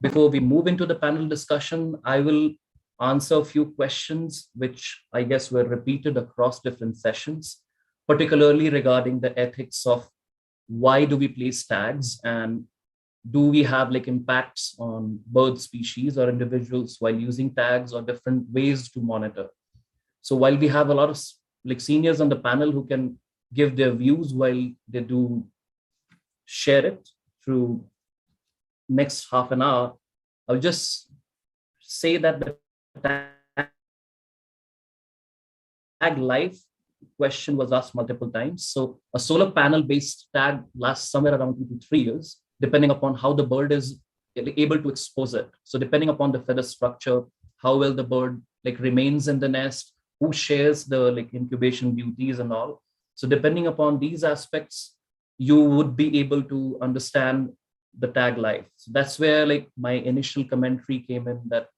Before we move into the panel discussion, I will answer a few questions which I guess were repeated across different sessions, particularly regarding the ethics of why do we place tags, and do we have like impacts on bird species or individuals while using tags, or different ways to monitor. So while we have a lot of like seniors on the panel who can give their views while they do share it through next half an hour, I'll just say that the tag life question was asked multiple times. So a solar panel based tag lasts somewhere around 2 to 3 years, depending upon how the bird is able to expose it. So depending upon the feather structure, how well the bird like remains in the nest, who shares the like incubation duties and all. So depending upon these aspects, you would be able to understand the tag life. So that's where like my initial commentary came in, that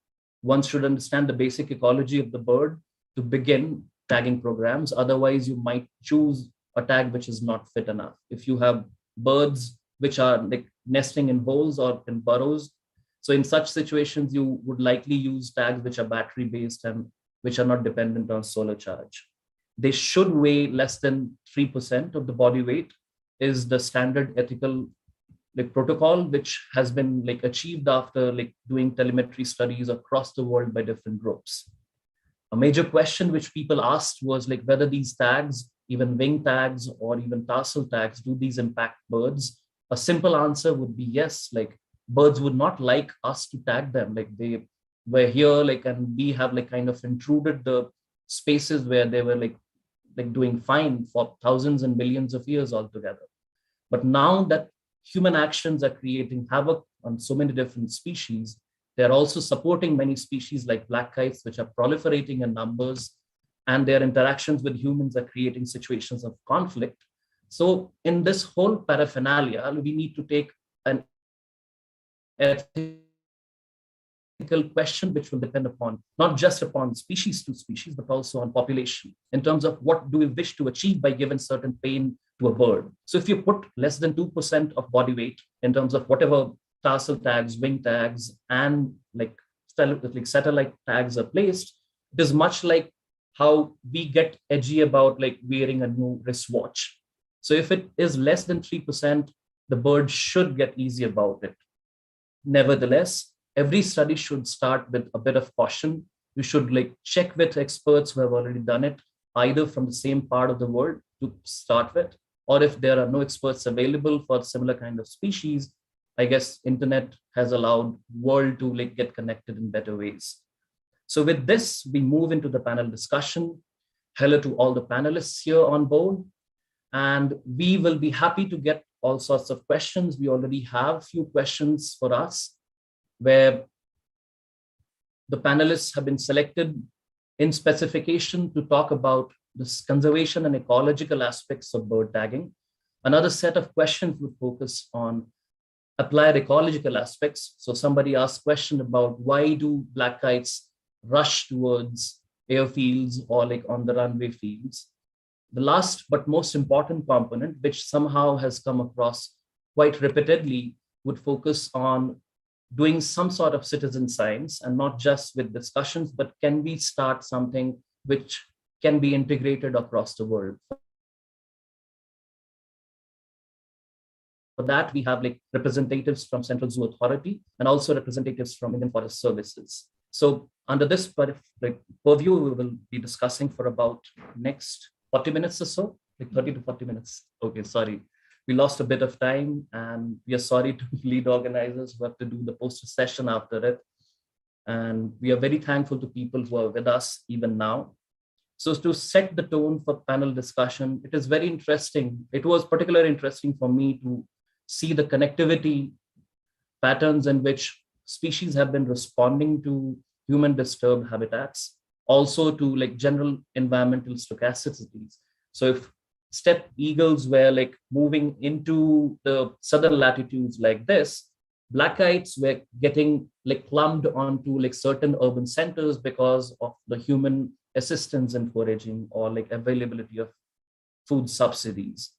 one should understand the basic ecology of the bird to begin tagging programs. Otherwise, you might choose a tag which is not fit enough. If you have birds which are like nesting in holes or in burrows, so in such situations, you would likely use tags which are battery based and which are not dependent on solar charge. They should weigh less than 3% of the body weight, is the standard ethical like protocol, which has been like achieved after like doing telemetry studies across the world by different groups. A major question which people asked was like whether these tags, even wing tags or even tarsal tags, do these impact birds? A simple answer would be yes. Like birds would not like us to tag them. Like they were here, like, and we have like kind of intruded the spaces where they were like doing fine for thousands and millions of years altogether. But now that human actions are creating havoc on so many different species, they're also supporting many species like black kites, which are proliferating in numbers, and their interactions with humans are creating situations of conflict. So in this whole paraphernalia, we need to take an ethical question, which will depend upon not just upon species to species, but also on population in terms of what do we wish to achieve by giving certain pain to a bird. So if you put less than 2% of body weight in terms of whatever tarsal tags, wing tags, and like satellite tags are placed, it is much like how we get edgy about like wearing a new wristwatch. So if it is less than 3%, the bird should get easy about it. Nevertheless, every study should start with a bit of caution. You should like check with experts who have already done it, either from the same part of the world to start with, or if there are no experts available for similar kind of species, I guess internet has allowed world to like get connected in better ways. So with this, we move into the panel discussion. Hello to all the panelists here on board. And we will be happy to get all sorts of questions. We already have a few questions for us, where the panelists have been selected in specification to talk about the conservation and ecological aspects of bird tagging. Another set of questions would focus on applied ecological aspects. So somebody asked a question about why do black kites rush towards airfields or like on the runway fields. The last but most important component, which somehow has come across quite repeatedly, would focus on doing some sort of citizen science, and not just with discussions, but can we start something which can be integrated across the world? For that, we have like representatives from Central Zoo Authority and also representatives from Indian Forest Services. So under this purview, we will be discussing for about next 40 minutes or so, like 30 to 40 minutes. Okay, sorry. We lost a bit of time, and we are sorry to lead organizers who have to do the poster session after it. And we are very thankful to people who are with us even now. So to set the tone for panel discussion, it is very interesting. It was particularly interesting for me to see the connectivity patterns in which species have been responding to human disturbed habitats, also to like general environmental stochasticities. So if steppe eagles were like moving into the southern latitudes like this, black kites were getting like clumped onto like certain urban centers because of the human assistance in foraging or like availability of food subsidies.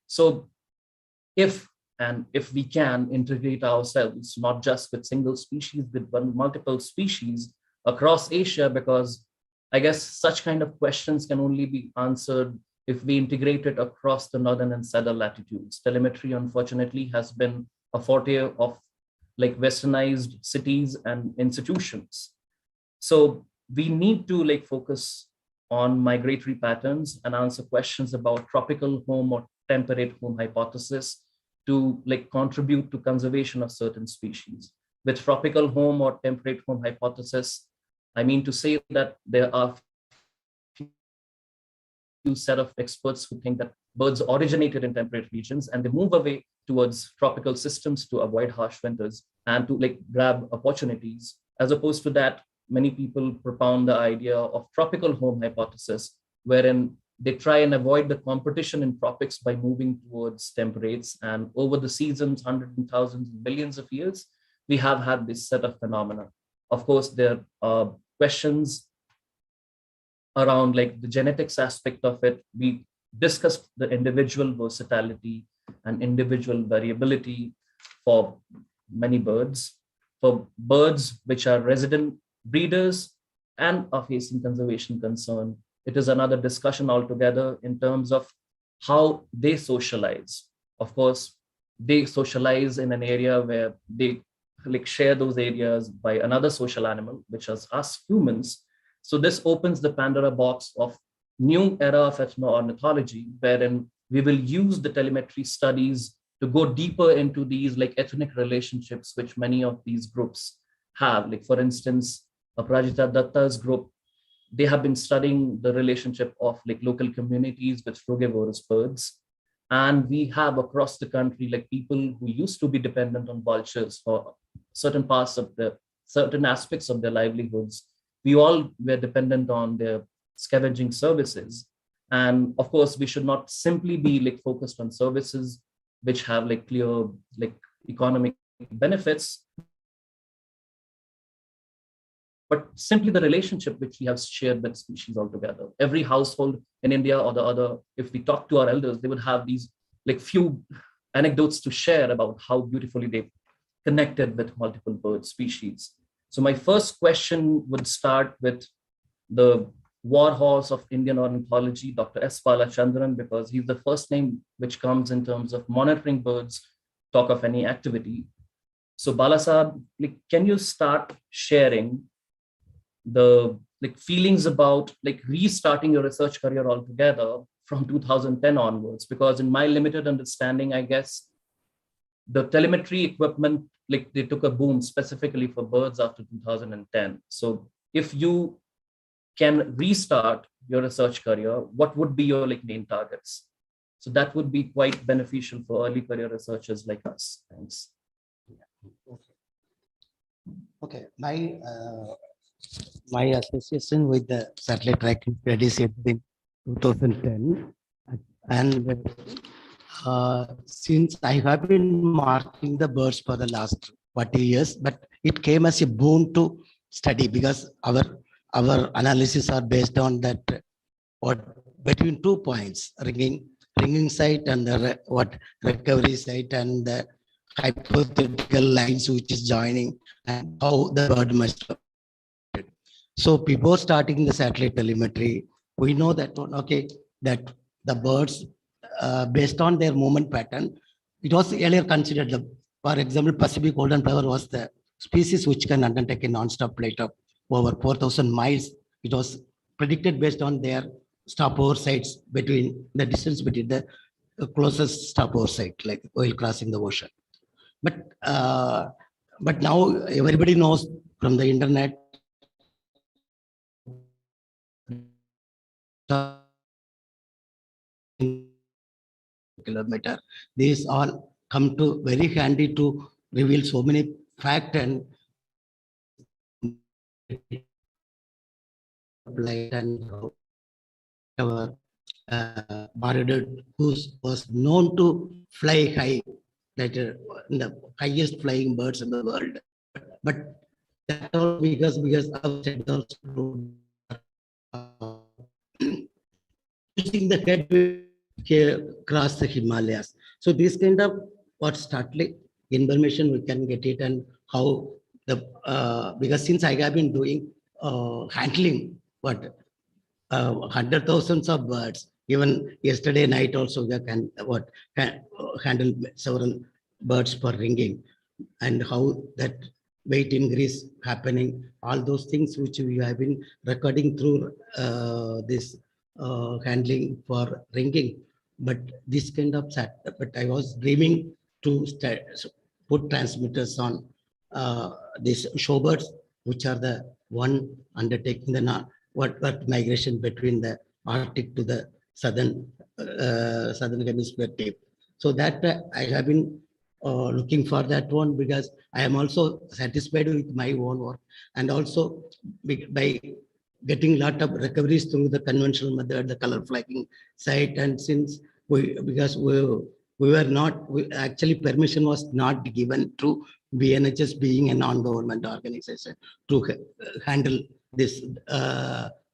So if and if we can integrate ourselves, not just with single species, with multiple species across Asia, because I guess such kind of questions can only be answered if we integrate it across the northern and southern latitudes. Telemetry, unfortunately, has been a forte of like westernized cities and institutions. So we need to like focus on migratory patterns and answer questions about tropical home or temperate home hypothesis to like contribute to conservation of certain species. With tropical home or temperate home hypothesis, I mean to say that there are few set of experts who think that birds originated in temperate regions and they move away towards tropical systems to avoid harsh winters and to like grab opportunities. As opposed to that, many people propound the idea of tropical home hypothesis, wherein they try and avoid the competition in tropics by moving towards temperates. And over the seasons, hundreds and thousands, billions of years, we have had this set of phenomena. Of course, there are questions around like the genetics aspect of it. We discussed the individual versatility and individual variability for many birds. For birds which are resident breeders and are facing conservation concern, it is another discussion altogether in terms of how they socialize. Of course, they socialize in an area where they like share those areas by another social animal, which is us humans. So this opens the Pandora box of new era of ethno-ornithology, wherein we will use the telemetry studies to go deeper into these like ethnic relationships, which many of these groups have. Like for instance, Aparajita Datta's group, they have been studying the relationship of like local communities with frugivorous birds. And we have across the country, like people who used to be dependent on vultures for certain parts of the certain aspects of their livelihoods. We all were dependent on their scavenging services. And of course, we should not simply be like focused on services which have like clear like economic benefits, but simply the relationship which we have shared with species altogether. Every household in India or the other, if we talk to our elders, they would have these like few anecdotes to share about how beautifully they connected with multiple bird species. So my first question would start with the warhorse of Indian ornithology, Dr. S. Balachandran, because he's the first name which comes in terms of monitoring birds, talk of any activity. So Balasab, like, can you start sharing the like feelings about like restarting your research career altogether from 2010 onwards? Because in my limited understanding, I guess the telemetry equipment, like they took a boom specifically for birds after 2010. So if you can restart your research career, what would be your like main targets? So that would be quite beneficial for early career researchers like us. Thanks. Okay. My association with the satellite tracking studies in 2010, and since I have been marking the birds for the last 40 years, but it came as a boon to study because our analysis are based on that what between 2 points, ringing site and the recovery site and the hypothetical lines which is joining and how the bird must have. So before starting the satellite telemetry, we know that that the birds based on their movement pattern, it was earlier considered for example, Pacific golden plover was the species which can undertake a non-stop flight of over 4,000 miles. It was predicted based on their stopover sites between the distance between the closest stopover site, like while crossing the ocean. But now everybody knows from the internet kilometer. These all come to very handy to reveal so many fact and light and our Moderator who was known to fly high, that the highest flying birds in the world. But that all because our using the head across the Himalayas. So this kind of what startling information we can get it, and how the because since I have been doing handling what 100,000s of birds. Even yesterday night also we can handle several birds per ringing, and how that weight increase happening. All those things which we have been recording through this handling for ringing. But this kind of but I was dreaming to put transmitters on these showbirds, which are the one undertaking the what migration between the Arctic to the southern hemisphere tip. So that I have been looking for that one, because I am also satisfied with my own work, and also by getting a lot of recoveries through the conventional method, the color flagging site. And since because we were not, actually permission was not given to BNHS being a non-government organization to handle this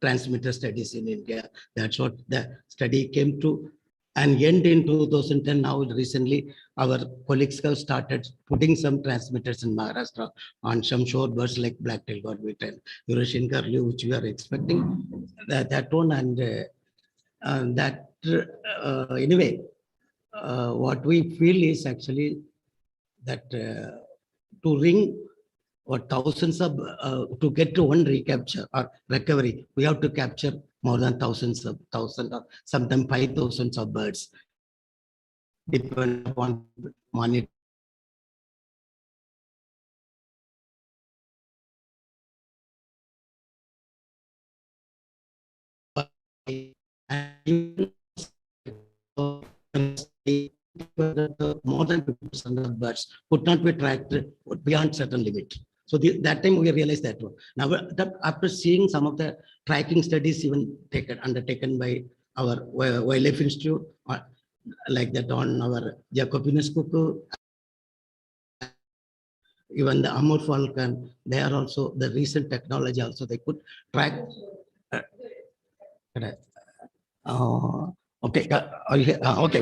transmitter studies in India. That's what the study came to an end in 2010. Now recently our colleagues have started putting some transmitters in Maharashtra on some shorebirds like black-tailed godwit and Eurasian curlew, which we are expecting that one. And that anyway, what we feel is actually that to ring or thousands of to get to one recapture or recovery, we have to capture more than thousands or sometimes 5,000 of birds, depending upon monitor. More than 50% of birds could not be tracked beyond certain limit. So that time we realized that one. Now, after seeing some of the tracking studies even undertaken by our Wildlife Institute, like that on our Jacobinus cuckoo, even the Amur falcon, they are also the recent technology. Also, they could track. Okay,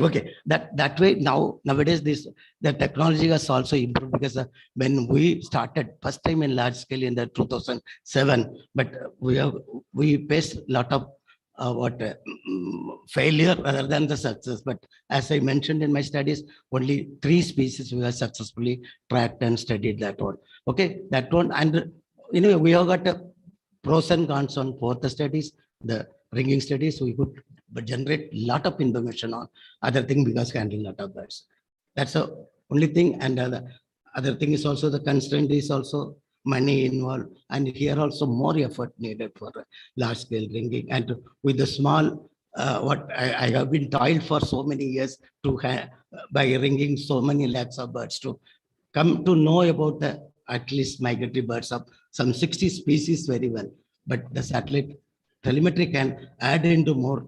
okay. That way nowadays the technology has also improved, because when we started first time in large scale in the 2007, but we faced a lot of failure rather than the success. But as I mentioned in my studies, only 3 species we have successfully tracked and studied that one. Okay, that one. And anyway, we have got pros and cons on both the studies. The ringing studies, we could generate a lot of information on other thing, because handling a lot of birds. That's the only thing. And the other thing is also the constraint is also money involved, and here also more effort needed for large scale ringing. And with the small what I have been toiled for so many years to by ringing so many lakhs of birds, to come to know about the at least migratory birds of some 60 species very well. But the satellite telemetry can add into more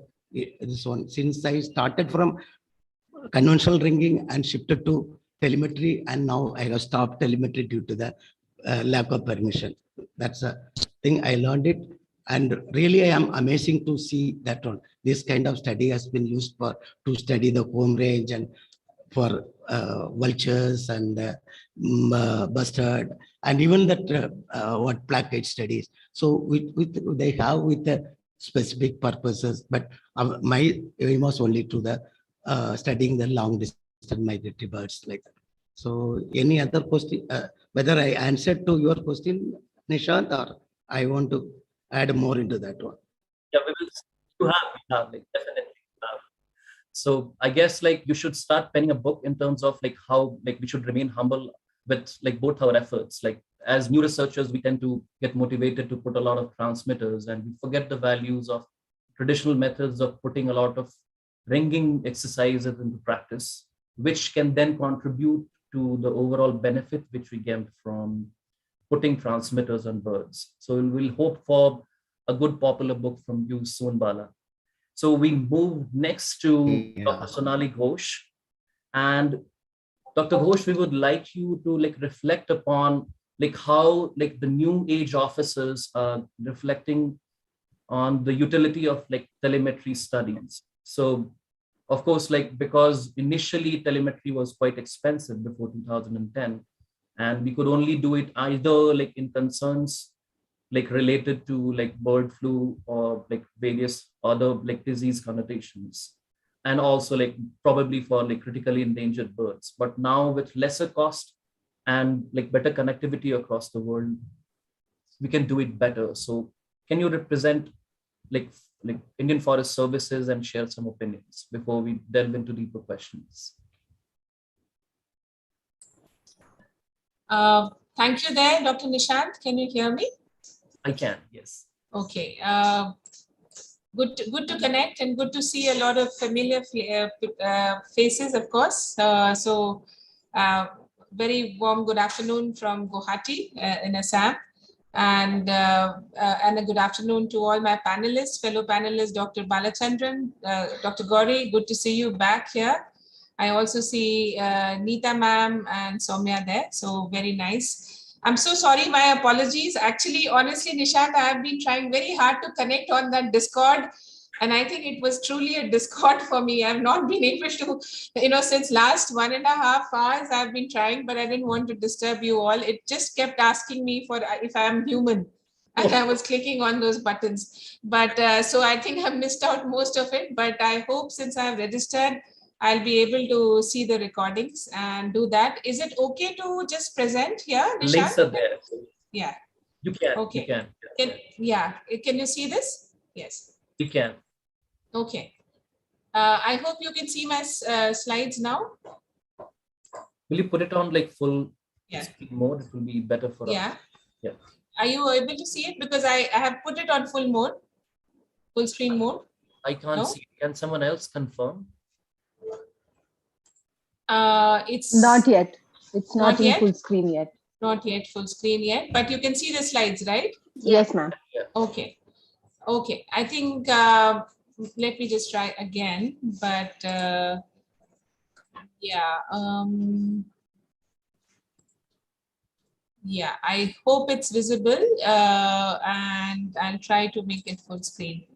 this one. Since I started from conventional ringing and shifted to telemetry, and now I have stopped telemetry due to the lack of permission. That's a thing I learned it. And really, I am amazing to see that one. This kind of study has been used to study the home range, and for vultures and bustard, and even that what plaquage studies. So they have with the specific purposes, but my aim was only to the studying the long distance migratory birds like that. So any other question, whether I answered to your question, Nishant, or I want to add more into that one? Yeah, you have like, definitely. So I guess like you should start penning a book in terms of like how like we should remain humble with like both our efforts. Like as new researchers, we tend to get motivated to put a lot of transmitters, and we forget the values of traditional methods of putting a lot of ringing exercises into practice, which can then contribute to the overall benefit which we get from putting transmitters on birds. So we'll hope for a good popular book from you soon, Bala. So we move next to Dr. Sonali Ghosh. And Dr. Ghosh, we would like you to like reflect upon like how like the new age officers are reflecting on the utility of like telemetry studies. So Of course, like because initially telemetry was quite expensive before 2010, and we could only do it either like in concerns like related to like bird flu or like various other like disease connotations, and also like probably for like critically endangered birds. But now with lesser cost and like better connectivity across the world, we can do it better. So can you represent like like Indian Forest Services and share some opinions before we delve into deeper questions? Thank you there, Dr. Nishant. Can you hear me? I can, yes. Okay. Good to connect and good to see a lot of familiar faces, of course. Very warm good afternoon from Guwahati in Assam. And a good afternoon to all my panelists, fellow panelists, Dr. Balachandran, Dr. Gauri, good to see you back here. I also see Nita ma'am and Soumya there, so very nice. I'm so sorry, my apologies. Actually, honestly, Nishant, I have been trying very hard to connect on that Discord. And I think it was truly a discord for me. I've not been able to, since last 1.5 hours, I've been trying, but I didn't want to disturb you all. It just kept asking me for if I'm human. And I was clicking on those buttons. But so I think I've missed out most of it. But I hope since I've registered, I'll be able to see the recordings and do that. Is it okay to just present here, Nishant? Links are there. Yeah. You can. Okay. You can. Can you see this? Yes. You can. Okay. I hope you can see my slides now. Will you put it on like full screen mode? It will be better for us. Yeah. Are you able to see it? Because I have put it on full mode, full screen mode. I can't see. Can someone else confirm? It's not yet. It's not in full screen yet. Not yet full screen yet, but you can see the slides, right? Yes, ma'am. Yeah. Okay. Okay. I think let me just try again, but yeah. Yeah, I hope it's visible and I'll try to make it full screen.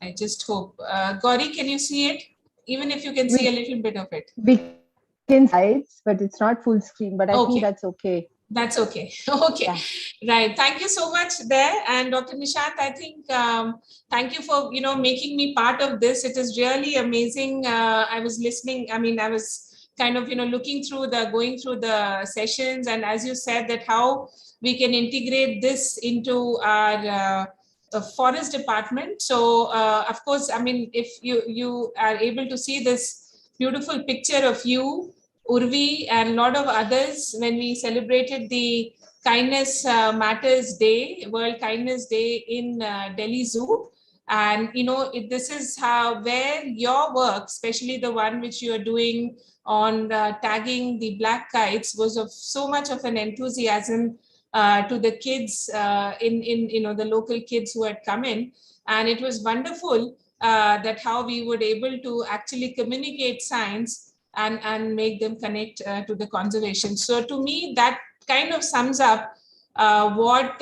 I just hope. Gauri, can you see it? Even if you can see a little bit of it. We can slides, but it's not full screen, but I think that's okay. That's okay. Okay. Yeah. Right. Thank you so much there. And Dr. Nishant, I think, thank you for, making me part of this. It is really amazing. I was listening. I mean, I was kind of, going through the sessions. And as you said, that how we can integrate this into our forest department. So, of course, I mean, if you are able to see this beautiful picture of you, Urvi, and a lot of others when we celebrated the Kindness Matters Day, World Kindness Day in Delhi Zoo. And, this is where your work, especially the one which you are doing on tagging the black kites, was of so much of an enthusiasm to the kids in the local kids who had come in. And it was wonderful that how we were able to actually communicate science and make them connect to the conservation. So to me, that kind of sums up what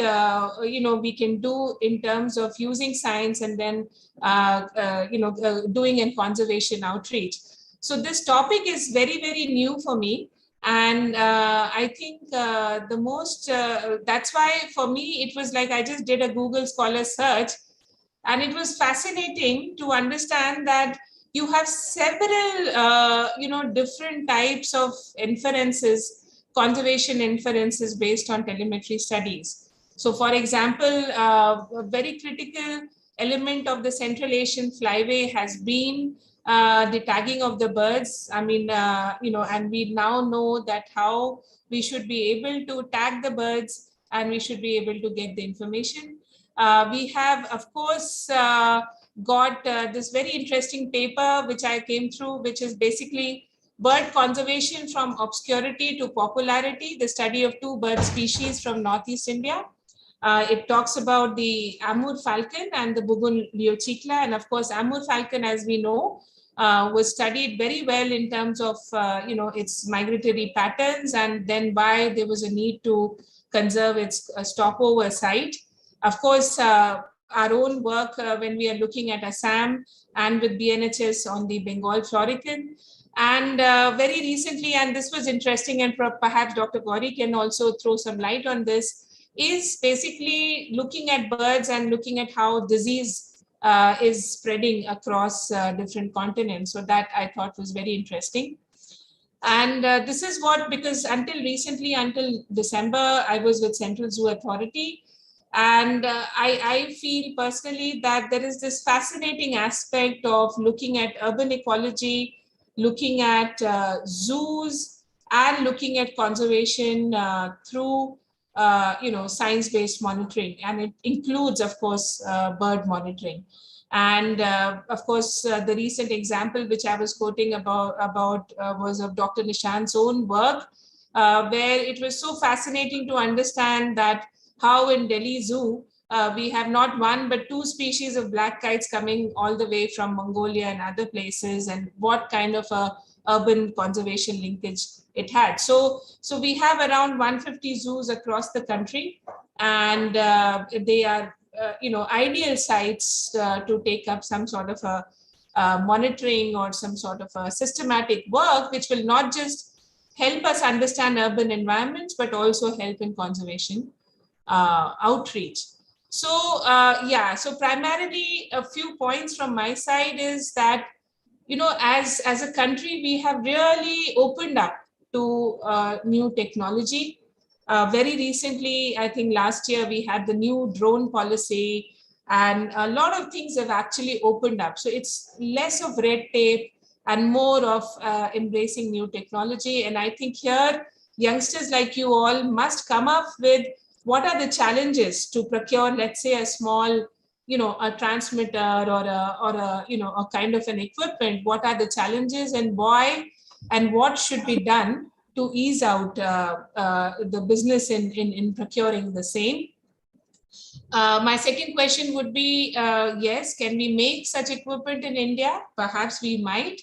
we can do in terms of using science and then doing in conservation outreach. So this topic is very, very new for me. And I think the most, that's why for me, it was like I just did a Google Scholar search, and it was fascinating to understand that you have several, different types of inferences, conservation inferences based on telemetry studies. So for example, a very critical element of the Central Asian flyway has been the tagging of the birds. I mean, and we now know that how we should be able to tag the birds and we should be able to get the information. We have, of course, got this very interesting paper which I came through, which is basically bird conservation from obscurity to popularity, the study of 2 bird species from Northeast India. It talks about the Amur falcon and the Bugun leochikla. And of course, Amur falcon, as we know, was studied very well in terms of, its migratory patterns, and then why there was a need to conserve its stopover site. Of course, our own work when we are looking at Assam and with BNHS on the Bengal florican. And very recently, and this was interesting, and perhaps Dr. Gauri can also throw some light on this, is basically looking at birds and looking at how disease is spreading across different continents. So that I thought was very interesting. And this is what, because until recently, until December, I was with Central Zoo Authority. And I feel personally that there is this fascinating aspect of looking at urban ecology, looking at zoos, and looking at conservation through science-based monitoring. And it includes, of course, bird monitoring. And of course, the recent example which I was quoting about was of Dr. Nishant's own work, where it was so fascinating to understand that how in Delhi Zoo, we have not one but two species of black kites coming all the way from Mongolia and other places, and what kind of a urban conservation linkage it had. So we have around 150 zoos across the country, and they are ideal sites to take up some sort of a monitoring or some sort of a systematic work, which will not just help us understand urban environments, but also help in conservation outreach. So so primarily a few points from my side is that, as a country, we have really opened up to new technology. Very recently, I think last year, we had the new drone policy, and a lot of things have actually opened up. So it's less of red tape and more of embracing new technology. And I think here, youngsters like you all must come up with what are the challenges to procure, let's say, a small, a transmitter or a kind of an equipment. What are the challenges and why, and what should be done to ease out the business in procuring the same. My second question would be, yes, can we make such equipment in India? Perhaps we might.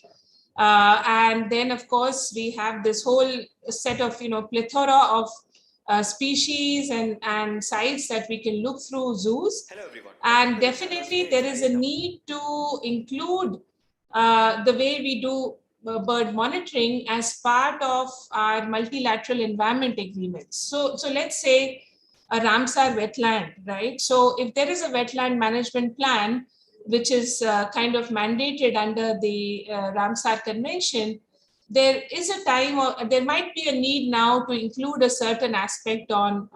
And then, of course, we have this whole set of, plethora of species and sites that we can look through zoos. Hello, everyone. And definitely there is a need to include the way we do bird monitoring as part of our multilateral environment agreements. So let's say a Ramsar wetland, right? So if there is a wetland management plan, which is kind of mandated under the Ramsar Convention, there is a time, or there might be a need now to include a certain aspect on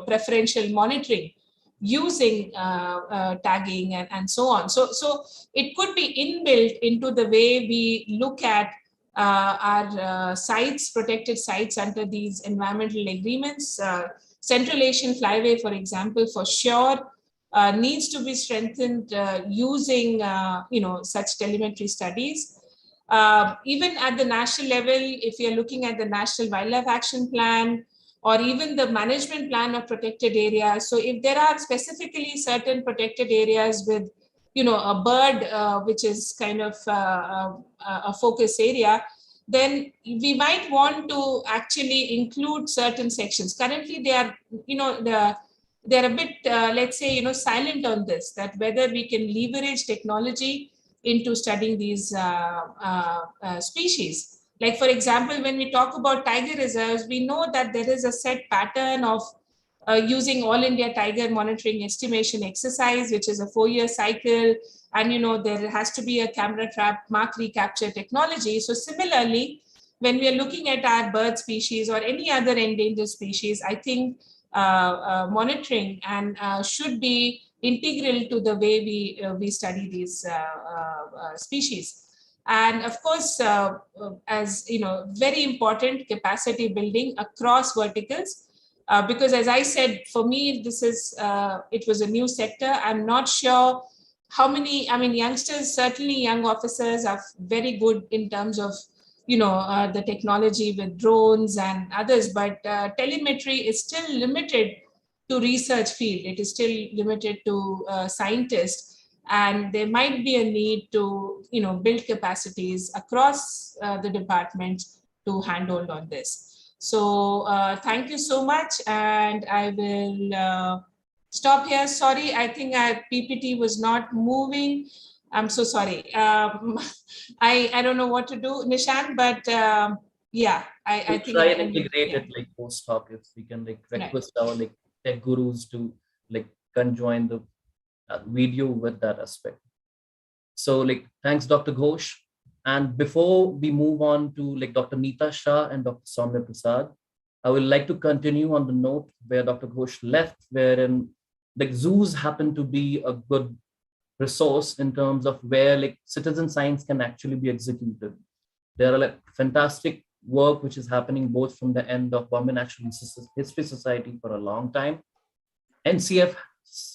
preferential monitoring using tagging and so on. So it could be inbuilt into the way we look at our sites, protected sites under these environmental agreements. Central Asian Flyway, for example, for sure needs to be strengthened using such telemetry studies. Even at the national level, if you're looking at the National Wildlife Action Plan, or even the management plan of protected areas. So if there are specifically certain protected areas with, a bird, which is kind of a focus area, then we might want to actually include certain sections. Currently, they are, they're a bit, let's say, silent on this, that whether we can leverage technology into studying these species. Like, for example, when we talk about tiger reserves, we know that there is a set pattern of using All India Tiger Monitoring Estimation Exercise, which is a 4-year cycle. And, there has to be a camera trap mark recapture technology. So similarly, when we are looking at our bird species or any other endangered species, I think monitoring and should be integral to the way we study these species. And of course, as very important, capacity building across verticals, because as I said, for me, this is it was a new sector. I'm not sure how many. I mean, youngsters, certainly young officers, are very good in terms of the technology with drones and others, but telemetry is still limited to research field. It is still limited to scientists. And there might be a need to, build capacities across the department to handhold on this. So thank you so much. And I will stop here. Sorry, I think our PPT was not moving. I'm so sorry. I don't know what to do, Nishant, but yeah, I We'll think try I and ended. integrate Yeah. it like post hoc if we can like Right. request our like tech gurus to like conjoin the video with that aspect. So like thanks, Dr. Ghosh. And before we move on to like Dr. Nita Shah and Dr. Soumya Prasad, I would like to continue on the note where Dr. Ghosh left, wherein like zoos happen to be a good resource in terms of where like citizen science can actually be executed. There are like fantastic work which is happening both from the end of Bombay Natural History Society for a long time. NCF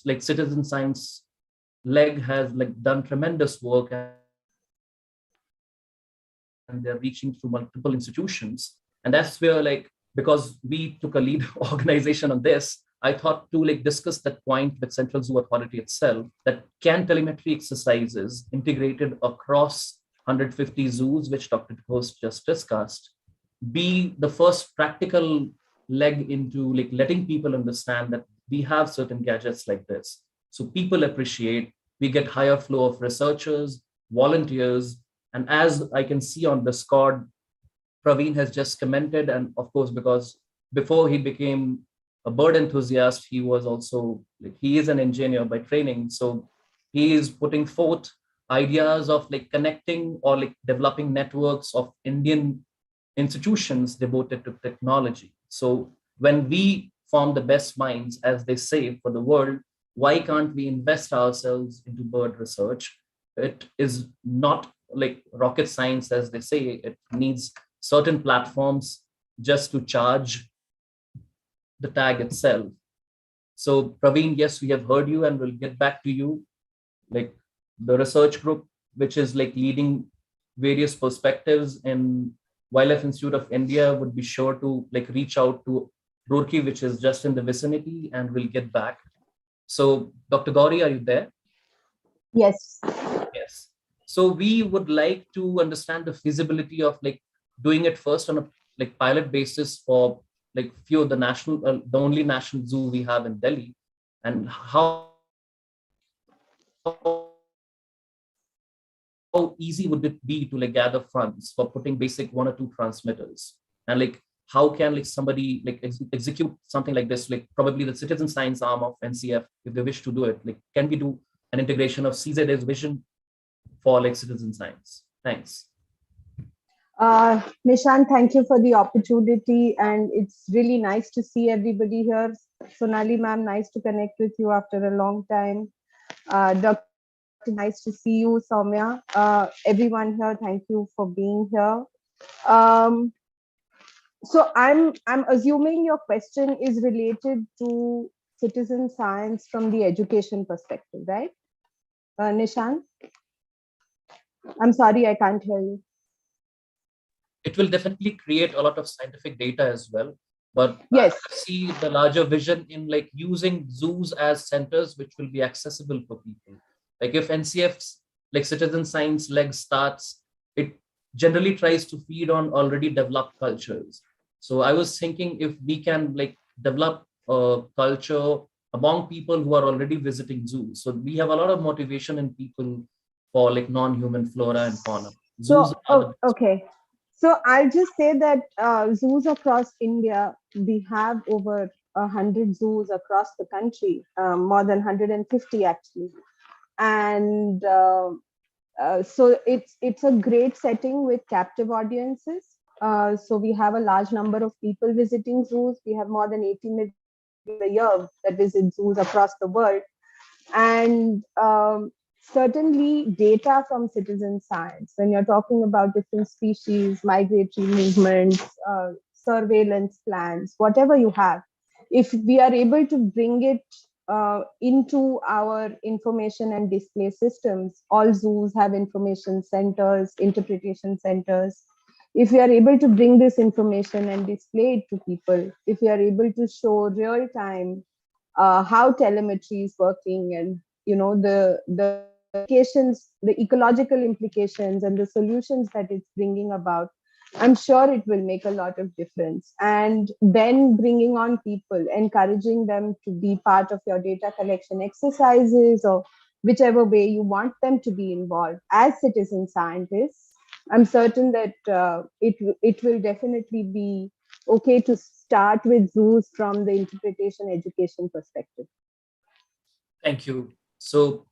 like citizen science leg has like done tremendous work and they're reaching through multiple institutions. And that's where like because we took a lead organization on this, I thought to like discuss that point with Central Zoo Authority itself, that can telemetry exercises integrated across 150 zoos, which Dr. Ghosh just discussed, be the first practical leg into like letting people understand that we have certain gadgets like this. So people appreciate, we get higher flow of researchers, volunteers, and as I can see on Discord, Praveen has just commented, and of course, because before he became a bird enthusiast, he was also like he is an engineer by training. So he is putting forth ideas of like connecting or like developing networks of Indian institutions devoted to technology. So when we form the best minds, as they say, for the world, why can't we invest ourselves into bird research? It is not like rocket science, as they say. It needs certain platforms just to charge the tag itself. So Praveen, yes, we have heard you and we'll get back to you. Like the research group, which is like leading various perspectives in Wildlife Institute of India, would be sure to like reach out to Roorkee, which is just in the vicinity, and we'll get back. So Dr. Gauri, are you there? Yes. Yes. So we would like to understand the feasibility of like doing it first on a like pilot basis for like few of the national, the only national zoo we have in Delhi, and how easy would it be to like gather funds for putting basic one or two transmitters, and like how can like somebody like execute something like this, like probably the citizen science arm of NCF, if they wish to do it, like can we do an integration of CZ's vision for like citizen science? Thanks. Nishant, thank you for the opportunity, and it's really nice to see everybody here. Sonali ma'am, nice to connect with you after a long time. Dr. Nice to see you, Soumya. Everyone here, thank you for being here. Um, so I'm assuming your question is related to citizen science from the education perspective, right? Nishant? I'm sorry, I can't hear you. It will definitely create a lot of scientific data as well, but Yes. I see the larger vision in like using zoos as centers which will be accessible for people. Like if NCF's like citizen science leg starts, it generally tries to feed on already developed cultures. So I was thinking if we can like develop a culture among people who are already visiting zoos, so we have a lot of motivation in people for like non-human flora and fauna. Zoos So, are the okay. So I'll just say that zoos across India, we have over 100 zoos across the country, more than 150 actually. And so it's a great setting with captive audiences. So we have a large number of people visiting zoos. We have more than 80 million a year that visit zoos across the world. And certainly data from citizen science, when you're talking about different species, migratory movements, surveillance plans, whatever you have, if we are able to bring it into our information and display systems, all zoos have information centers, interpretation centers. If we are able to bring this information and display it to people, if we are able to show real time how telemetry is working, and the implications, the ecological implications and the solutions that it's bringing about, I'm sure it will make a lot of difference. And then bringing on people, encouraging them to be part of your data collection exercises, or whichever way you want them to be involved as citizen scientists. I'm certain that it will definitely be okay to start with zoos from the interpretation education perspective. Thank you. So,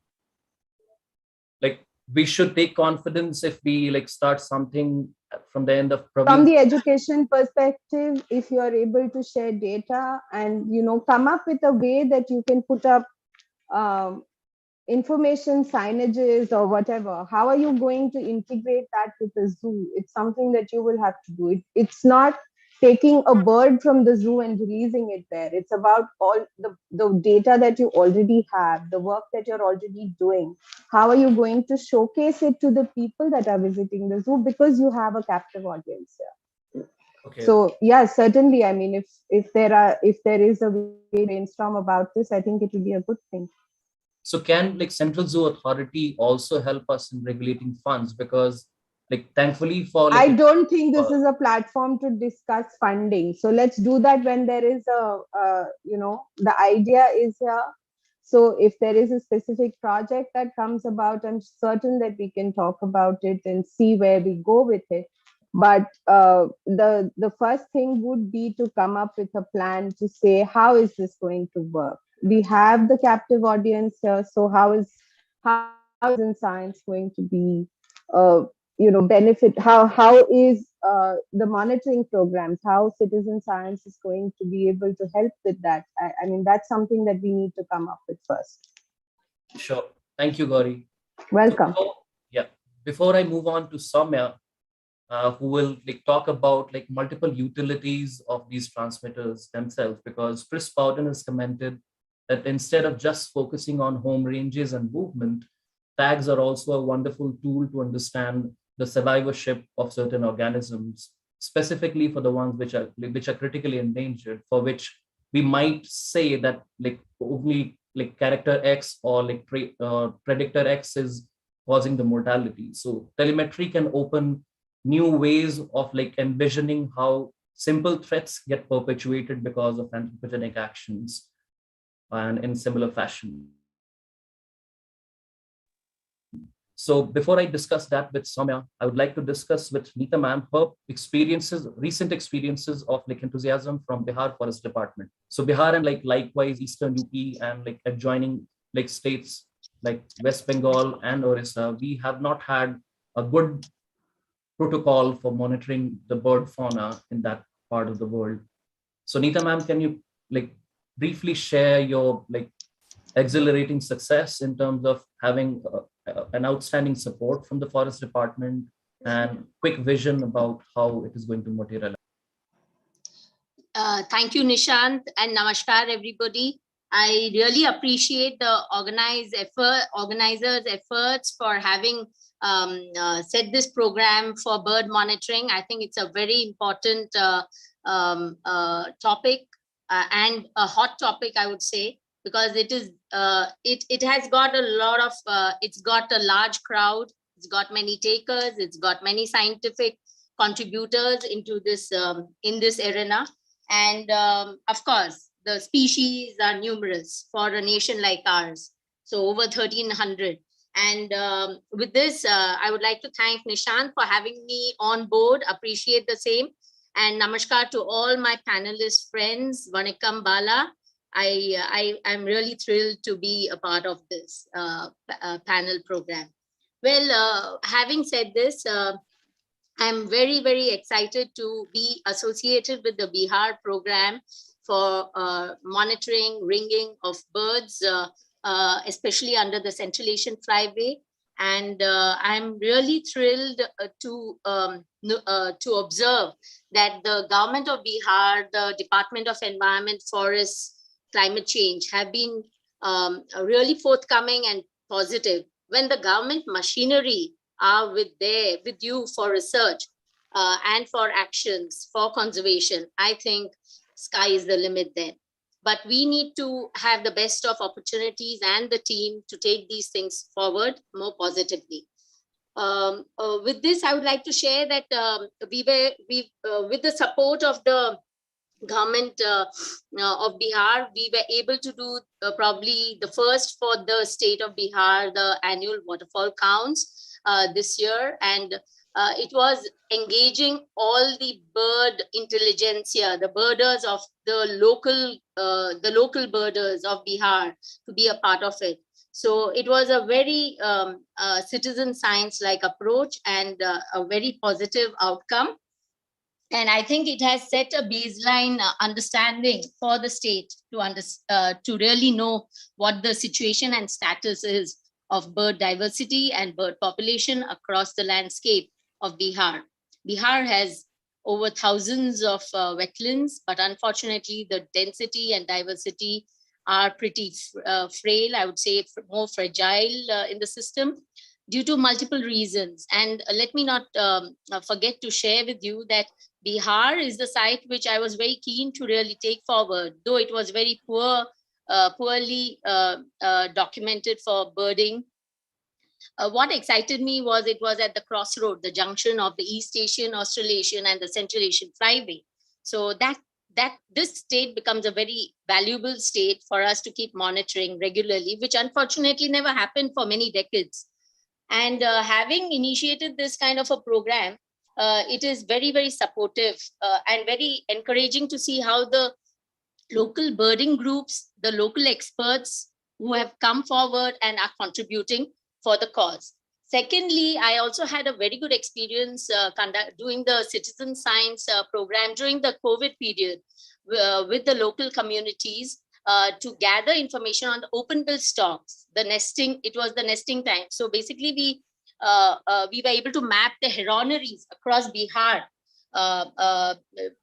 like, we should take confidence if we like start something from the end of From probably. the education perspective, if you are able to share data and come up with a way that you can put up um, information signages or whatever, how are you going to integrate that with the zoo? It's something that you will have to do. It's not taking a bird from the zoo and releasing it there. It's about all the data that you already have, the work that you're already doing. How are you going to showcase it to the people that are visiting the zoo, because you have a captive audience here? Okay. So yeah, certainly, I mean, if there is a way to brainstorm about this, I think it will be a good thing. So can like Central Zoo Authority also help us in regulating funds? Because like thankfully for I like don't think this is a platform to discuss funding. So let's do that when there is the idea is here. So if there is a specific project that comes about, I'm certain that we can talk about it and see where we go with it. But the first thing would be to come up with a plan to say, how is this going to work? We have the captive audience here, so how is in science going to be benefit? How is the monitoring programs, how citizen science is going to be able to help with that? I mean, that's something that we need to come up with first. sure. Thank you, Gauri. So Welcome. yeah, before I move on to Soumya, who will like talk about like multiple utilities of these transmitters themselves, because Chris Bowden has commented that instead of just focusing on home ranges and movement, tags are also a wonderful tool to understand the survivorship of certain organisms, specifically for the ones which are critically endangered, for which we might say that like only like character X or like predictor X is causing the mortality. So telemetry can open new ways of like envisioning how simple threats get perpetuated because of anthropogenic actions and in similar fashion. So before I discuss that with Soumya, I would like to discuss with Nita ma'am her recent experiences of like enthusiasm from Bihar Forest Department. So Bihar and like likewise Eastern UP and like adjoining like states like West Bengal and Orissa, we have not had a good protocol for monitoring the bird fauna in that part of the world. So Nita ma'am, can you like briefly share your like exhilarating success in terms of having an outstanding support from the forest department and quick vision about how it is going to materialize? Thank you, Nishant, and namaskar, everybody. I really appreciate the organizers' efforts for having set this program for bird monitoring. I think it's a very important topic and a hot topic, I would say, because it is it has got a lot of it's got a large crowd, it's got many takers, it's got many scientific contributors into this in this arena. And of course, the species are numerous for a nation like ours. So over 1,300. And with this, I would like to thank Nishant for having me on board. Appreciate the same. And namaskar to all my panelist friends. Vanakkam Bala. I'm really thrilled to be a part of this panel program. Well, having said this, I'm very, very excited to be associated with the Bihar program for monitoring ringing of birds, especially under the Central Asian Flyway. And I'm really thrilled to observe that the government of Bihar, the Department of Environment, Forests, Climate Change have been really forthcoming and positive. When the government machinery are with you for research and for actions for conservation, I think sky is the limit then. But we need to have the best of opportunities and the team to take these things forward more positively. With this, I would like to share that with the support of the government of Bihar, we were able to do probably the first for the state of Bihar, the annual waterfall counts this year. And it was engaging all the bird intelligentsia, the birders of the local birders of Bihar to be a part of it. So it was a very citizen science-like approach and a very positive outcome. And I think it has set a baseline understanding for the state to really know what the situation and status is of bird diversity and bird population across the landscape of Bihar. Bihar has over thousands of wetlands, but unfortunately the density and diversity are pretty frail, I would say more fragile in the system due to multiple reasons. And let me not forget to share with you that Bihar is the site which I was very keen to really take forward, though it was very poorly documented for birding. What excited me was it was at the crossroad, the junction of the East Asian, Australasian, and the Central Asian Flyway. So that this state becomes a very valuable state for us to keep monitoring regularly, which unfortunately never happened for many decades. And having initiated this kind of a program, it is very, very supportive and very encouraging to see how the local birding groups, the local experts who have come forward and are contributing for the cause. Secondly, I also had a very good experience doing the citizen science program during the COVID period with the local communities to gather information on the open bill stocks, the nesting. It was the nesting time. So basically we were able to map the heroneries across Bihar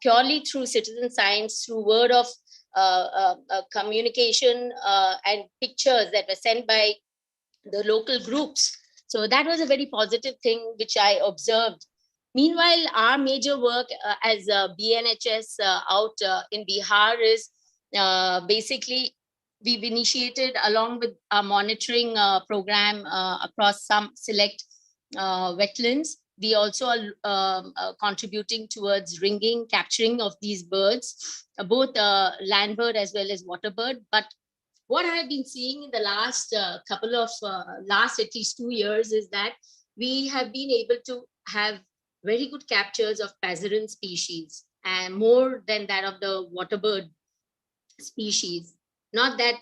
purely through citizen science, through word of communication and pictures that were sent by the local groups. So that was a very positive thing which I observed. Meanwhile, our major work as BNHS out in Bihar is basically we've initiated along with our monitoring program across some select wetlands. We also are contributing towards ringing, capturing of these birds, both land bird as well as water bird. But what I've been seeing in the last last at least 2 years is that we have been able to have very good captures of passerine species and more than that of the water bird species. Not that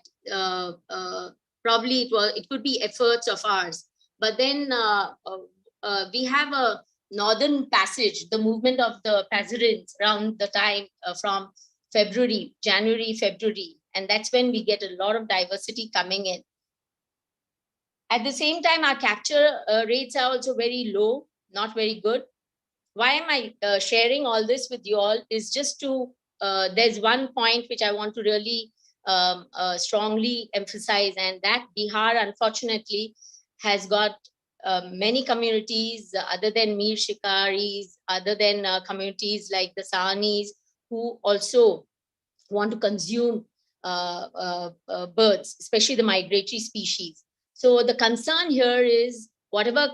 probably it could be efforts of ours, but then we have a northern passage, the movement of the passerines around the time from January, February. And that's when we get a lot of diversity coming in. At the same time, our capture rates are also very low, not very good. Why am I sharing all this with you all is just to, there's one point which I want to really strongly emphasize, and that Bihar, unfortunately, has got many communities other than Mir Shikaris, other than communities like the Sahanis, who also want to consume birds, especially the migratory species. So the concern here is whatever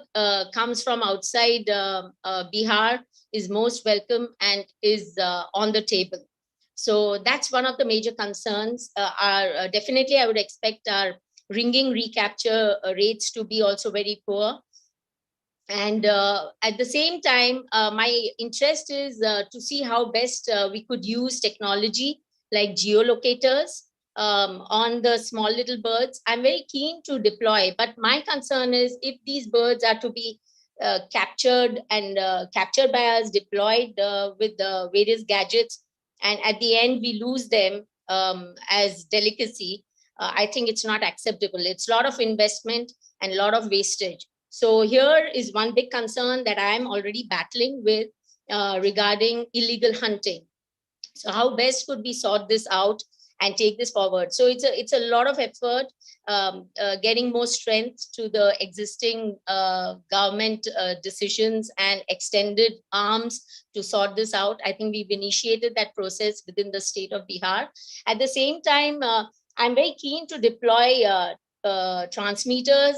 comes from outside Bihar is most welcome and is on the table. So that's one of the major concerns. Definitely, I would expect our ringing recapture rates to be also very poor. And at the same time, my interest is to see how best we could use technology like geolocators on the small little birds. I'm very keen to deploy, but my concern is if these birds are to be captured by us, deployed with the various gadgets, and at the end we lose them as delicacy, I think it's not acceptable. It's a lot of investment and a lot of wastage. So here is one big concern that I'm already battling with regarding illegal hunting. So how best could we sort this out and take this forward? So it's a lot of effort getting more strength to the existing government decisions and extended arms to sort this out. I think we've initiated that process within the state of Bihar. At the same time, I'm very keen to deploy transmitters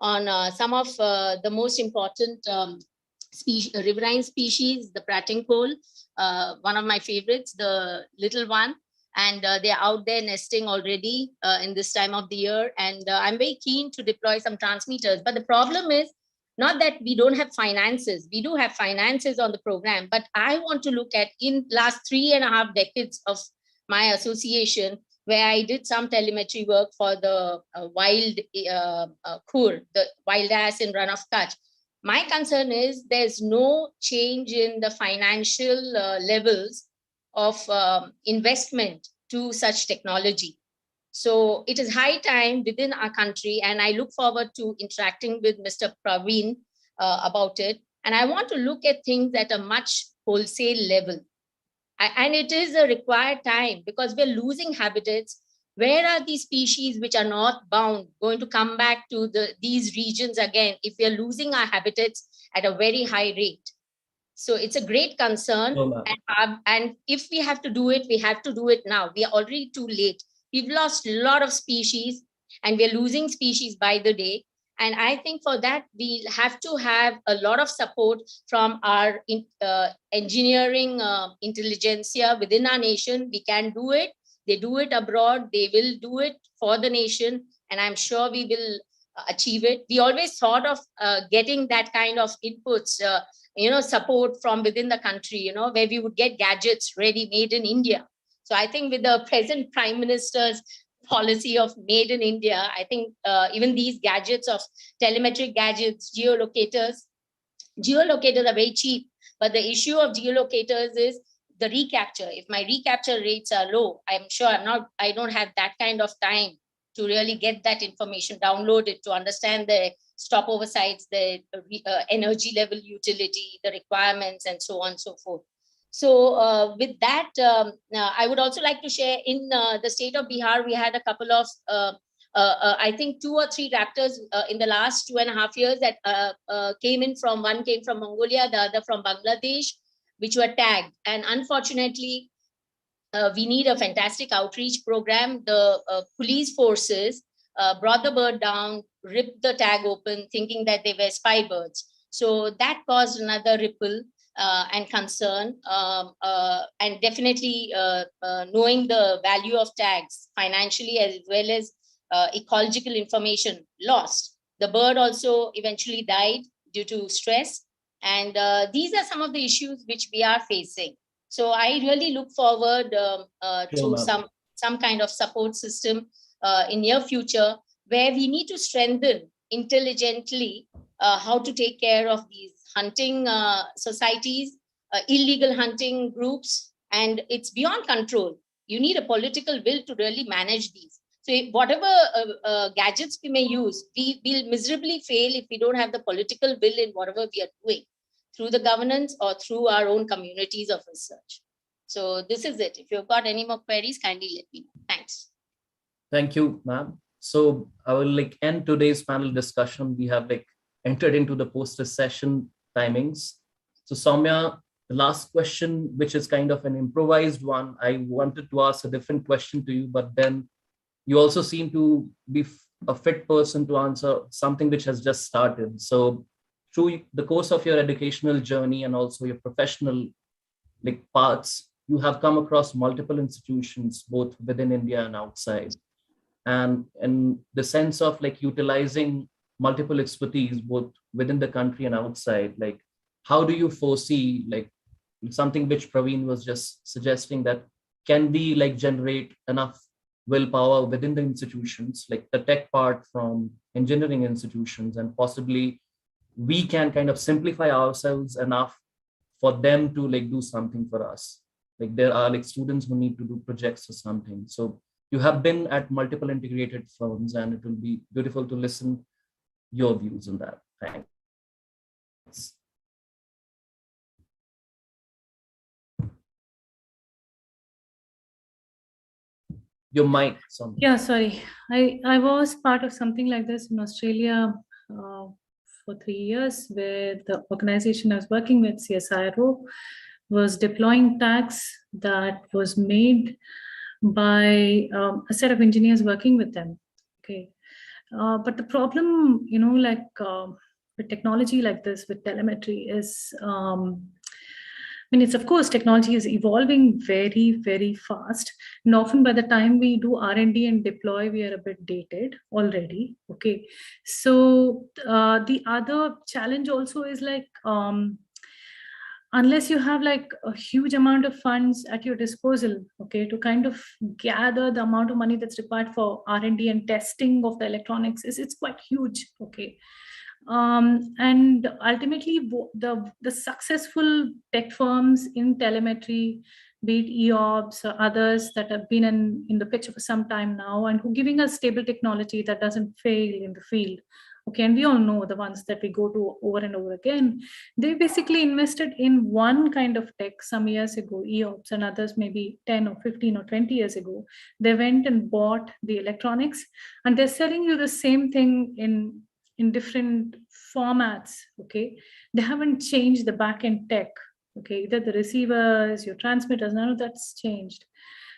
on some of the most important riverine species, the prating pole, one of my favorites, the little one. And they're out there nesting already in this time of the year. And I'm very keen to deploy some transmitters. But the problem is not that we don't have finances. We do have finances on the program, but I want to look at in last 3.5 decades of my association, where I did some telemetry work for the wild kur, the wild ass in Run of Kutch. My concern is there's no change in the financial levels of investment to such technology. So it is high time within our country, and I look forward to interacting with Mr. Praveen about it. And I want to look at things at a much wholesale level. And it is a required time because we're losing habitats. Where are these species which are northbound going to come back to these regions again if we are losing our habitats at a very high rate? So it's a great concern. And if we have to do it, we have to do it now. We are already too late. We've lost a lot of species and we're losing species by the day. And I think for that, we'll have to have a lot of support from our engineering intelligentsia within our nation. We can do it. They do it abroad. They will do it for the nation. And I'm sure we will achieve it. We always thought of getting that kind of inputs, support from within the country, where we would get gadgets ready, made in India. So I think with the present Prime Minister's policy of made in India, I think even these gadgets of telemetric gadgets, geolocators are very cheap. But the issue of geolocators is the recapture. If my recapture rates are low, I'm sure I don't have that kind of time to really get that information, download it, to understand the stopover sites, the energy level utility, the requirements, and so on and so forth. So with that, I would also like to share in the state of Bihar, we had a couple of, I think 2 or 3 raptors in the last 2.5 years that one came from Mongolia, the other from Bangladesh, which were tagged. And unfortunately, we need a fantastic outreach program. The police forces brought the bird down, ripped the tag open, thinking that they were spy birds. So that caused another ripple and concern. And definitely knowing the value of tags financially as well as ecological information lost. The bird also eventually died due to stress. And these are some of the issues which we are facing. So I really look forward to some kind of support system in near future, where we need to strengthen intelligently how to take care of these hunting societies, illegal hunting groups, and it's beyond control. You need a political will to really manage these. So whatever gadgets we may use, we will miserably fail if we don't have the political will in whatever we are doing, through the governance or through our own communities of research. So this is it. If you've got any more queries, kindly let me know. Thanks. Thank you, ma'am. So I will end today's panel discussion. We have entered into the poster session timings. So Soumya, the last question, which is kind of an improvised one, I wanted to ask a different question to you, but then you also seem to be a fit person to answer something which has just started. So through the course of your educational journey and also your professional paths, you have come across multiple institutions, both within India and outside. And in the sense of utilizing multiple expertise, both within the country and outside, how do you foresee something which Praveen was just suggesting, that can we generate enough willpower within the institutions, the tech part from engineering institutions, and possibly we can kind of simplify ourselves enough for them to do something for us. There are students who need to do projects or something. So you have been at multiple integrated firms, and it will be beautiful to listen your views on that. Thanks. Your mic, Soumya. Yeah, sorry. I was part of something like this in Australia for 3 years, where the organization I was working with, CSIRO, was deploying tags that was made by a set of engineers working with them. Okay. But the problem, like with technology like this, with telemetry is, it's of course, technology is evolving very, very fast. And often by the time we do R&D and deploy, we are a bit dated already. Okay. So the other challenge also is like, unless you have like a huge amount of funds at your disposal, okay, to kind of gather the amount of money that's required for R&D and testing of the electronics, it's quite huge. Okay. And ultimately, the successful tech firms in telemetry, be it EOBS or others that have been in the picture for some time now, and who are giving us stable technology that doesn't fail in the field. Okay, and we all know the ones that we go to over and over again. They basically invested in one kind of tech some years ago, EOBS, and others maybe 10 or 15 or 20 years ago. They went and bought the electronics, and they're selling you the same thing in different formats. Okay, they haven't changed the backend tech. Okay, either the receivers, your transmitters, none of that's changed.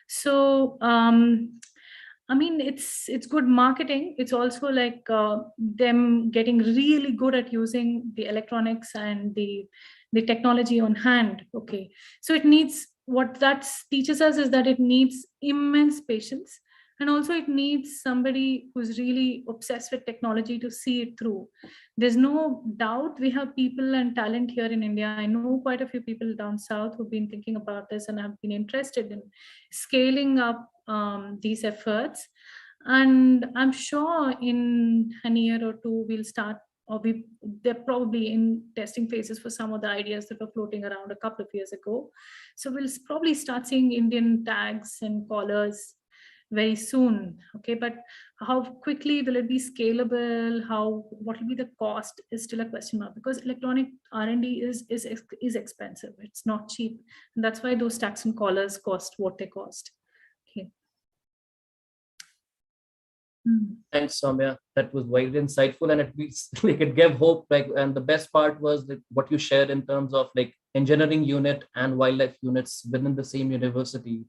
So it's good marketing. It's also like them getting really good at using the electronics and the technology on hand. Okay, so it needs, what that teaches us is that it needs immense patience. And also it needs somebody who's really obsessed with technology to see it through. There's no doubt we have people and talent here in India. I know quite a few people down south who've been thinking about this and have been interested in scaling up these efforts. And I'm sure in a year or two, we'll start, or they're probably in testing phases for some of the ideas that were floating around a couple of years ago. So we'll probably start seeing Indian tags and collars very soon. Okay, but how quickly will it be scalable? What will be the cost is still a question mark, because electronic R&D is expensive. It's not cheap, and that's why those tags and collars cost what they cost. Okay. Thanks, Soumya. That was very insightful, and it gave hope. And the best part was that what you shared in terms of like engineering unit and wildlife units within the same university,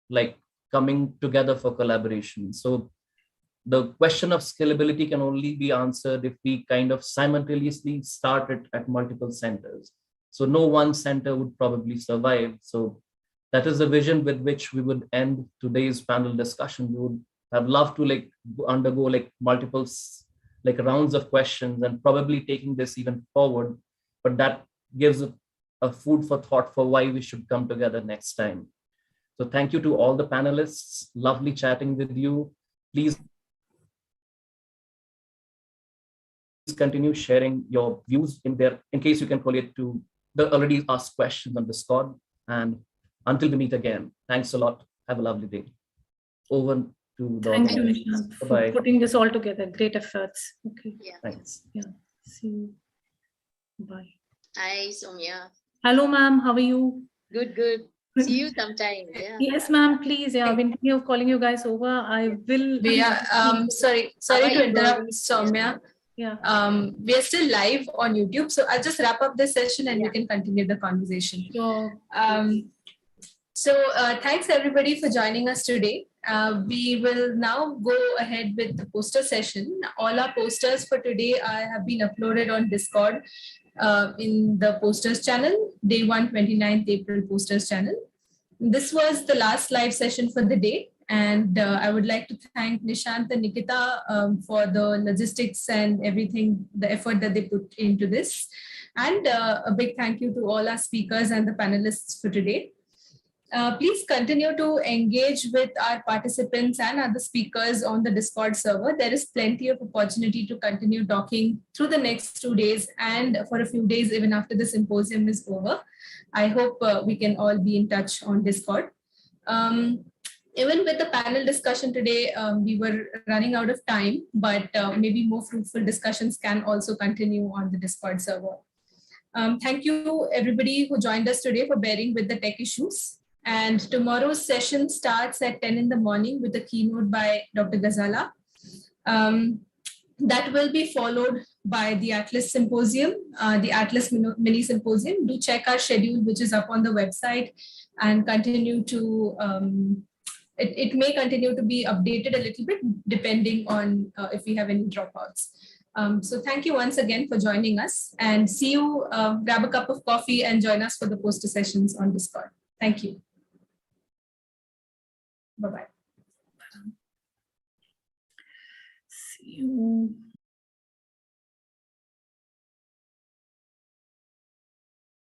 like coming together for collaboration. So the question of scalability can only be answered if we kind of simultaneously start it at multiple centers. So no one center would probably survive. So that is the vision with which we would end today's panel discussion. We would have loved to like undergo like multiple like rounds of questions and probably taking this even forward, but that gives a food for thought for why we should come together next time. So thank you to all the panelists. Lovely chatting with you. Please continue sharing your views in case you can collate to the already asked questions on Discord. And until we meet again, thanks a lot. Have a lovely day. Over to the Thank you, Nishant, for putting this all together. Great efforts. Okay. Yeah. Thanks. Yeah. See you. Bye. Hi, Soumya. Hello, ma'am. How are you? Good, good. See you sometime. Yeah. Yes, ma'am. Please. Yeah, I've been thinking of calling you guys over. I will. Sorry to interrupt, Soumya. Yeah. We are still live on YouTube, so I'll just wrap up this session and we can continue the conversation. Sure. Thanks everybody for joining us today. We will now go ahead with the poster session. All our posters for today have been uploaded on Discord in the posters channel, day 1, 29th April posters channel. This was the last live session for the day. And I would like to thank Nishant and Nikita for the logistics and everything, the effort that they put into this. And a big thank you to all our speakers and the panelists for today. Please continue to engage with our participants and other speakers on the Discord server. There is plenty of opportunity to continue talking through the next 2 days and for a few days even after the symposium is over. I hope we can all be in touch on Discord. Even with the panel discussion today, we were running out of time, but maybe more fruitful discussions can also continue on the Discord server. Thank you everybody who joined us today for bearing with the tech issues. And tomorrow's session starts at 10 in the morning with a keynote by Dr. Ghazala. That will be followed by the Atlas Symposium, the Atlas Mini Symposium. Do check our schedule, which is up on the website, and continue to it may continue to be updated a little bit depending on if we have any dropouts. So thank you once again for joining us, and see you, grab a cup of coffee and join us for the poster sessions on Discord. Thank you. Bye-bye. See you.